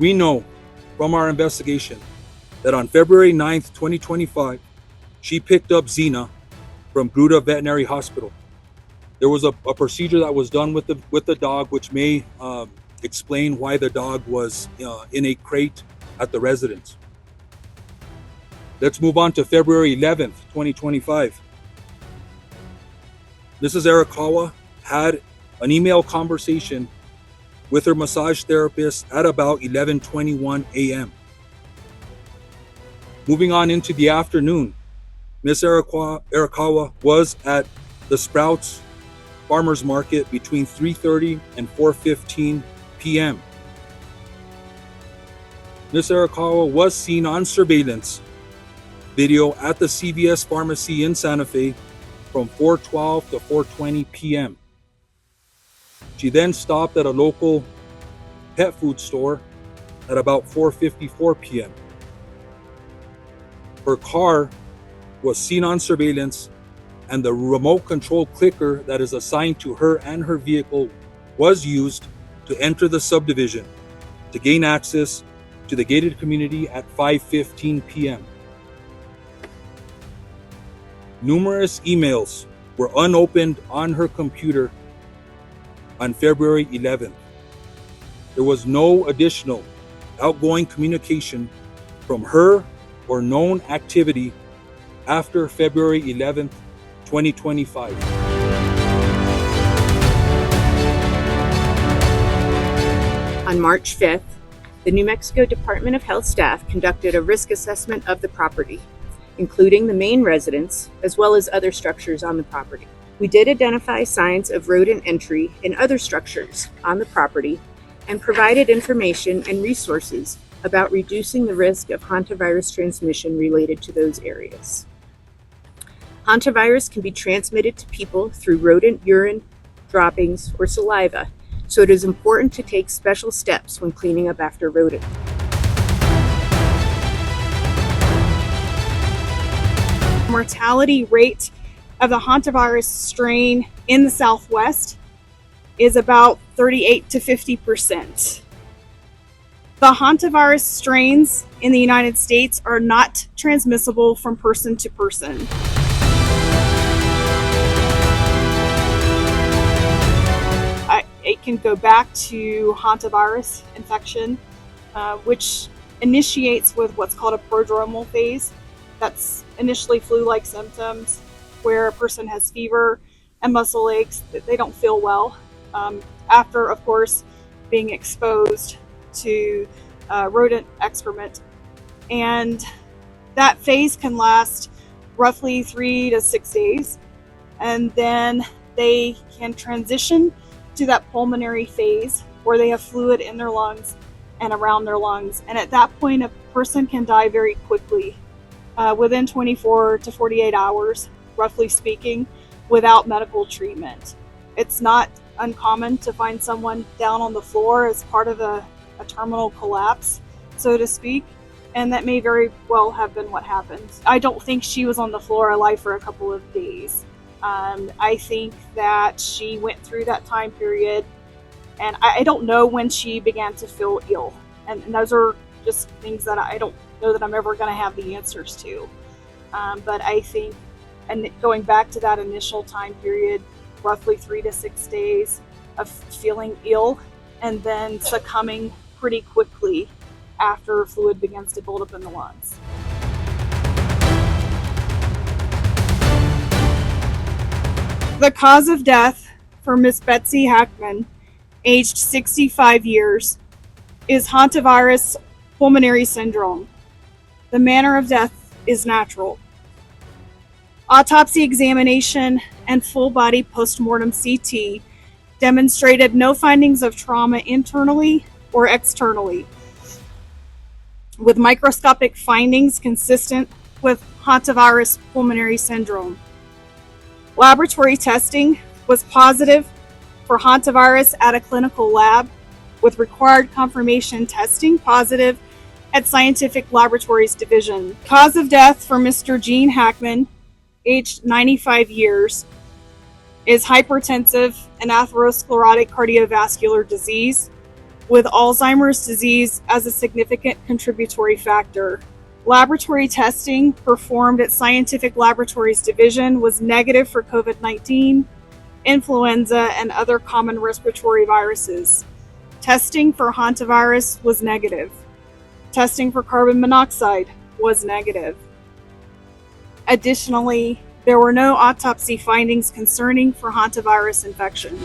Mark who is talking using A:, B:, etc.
A: We know from our investigation that on February 9th, 2025, she picked up Xena from Gruta Veterinary Hospital. There was a procedure that was done with the dog, which may explain why the dog was in a crate at the residence. Let's move on to February 11th, 2025. Mrs. Arakawa had an email conversation with her massage therapist at about 11:21 a.m. Moving on into the afternoon, Ms. Arakawa was at the Sprouts Farmers Market between 3:30 and 4:15 p.m. Ms. Arakawa was seen on surveillance video at the CVS pharmacy in Santa Fe from 4:12 to 4:20 p.m. She then stopped at a local pet food store at about 4:54 p.m. Her car was seen on surveillance, and the remote control clicker that is assigned to her and her vehicle was used to enter the subdivision to gain access to the gated community at 5:15 p.m. Numerous emails were unopened on her computer on February 11th. There was no additional outgoing communication from her or known activity after February 11th, 2025.
B: On March 5th, the New Mexico Department of Health staff conducted a risk assessment of the property, including the main residence, as well as other structures on the property. We did identify signs of rodent entry in other structures on the property and provided information and resources about reducing the risk of hantavirus transmission related to those areas. Hantavirus can be transmitted to people through rodent urine, droppings, or saliva, so it is important to take special steps when cleaning up after rodent.
C: Mortality rate of the hantavirus strain in the Southwest is about 38 to 50%. The hantavirus strains in the United States are not transmissible from person to person. It can go back to hantavirus infection, which initiates with what's called a prodromal phase. That's initially flu-like symptoms where a person has fever and muscle aches, that they don't feel well. After, of course, being exposed to rodent excrement. And that phase can last roughly 3 to 6 days. And then they can transition to that pulmonary phase where they have fluid in their lungs and around their lungs. And at that point, a person can die very quickly, within 24 to 48 hours, roughly speaking, without medical treatment. It's not uncommon to find someone down on the floor as part of a terminal collapse, so to speak, and that may very well have been what happened. I don't think she was on the floor alive for a couple of days. I think that she went through that time period, and I don't know when she began to feel ill, and those are just things that I don't know that I'm ever going to have the answers to. But I think, and going back to that initial time period, roughly 3 to 6 days of feeling ill and then succumbing pretty quickly after fluid begins to build up in the lungs. The cause of death for Miss Betsy Hackman, aged 65 years, is hantavirus pulmonary syndrome. The manner of death is natural. Autopsy examination and full-body postmortem CT demonstrated no findings of trauma internally or externally, with microscopic findings consistent with hantavirus pulmonary syndrome. Laboratory testing was positive for hantavirus at a clinical lab, with required confirmation testing positive at Scientific Laboratories Division. Cause of death for Mr. Gene Hackman, aged 95 years, is hypertensive and atherosclerotic cardiovascular disease, with Alzheimer's disease as a significant contributory factor. Laboratory testing performed at Scientific Laboratories Division was negative for COVID-19, influenza, and other common respiratory viruses. Testing for Hantavirus was negative. Testing for carbon monoxide was negative. Additionally, there were no autopsy findings concerning for hantavirus infection.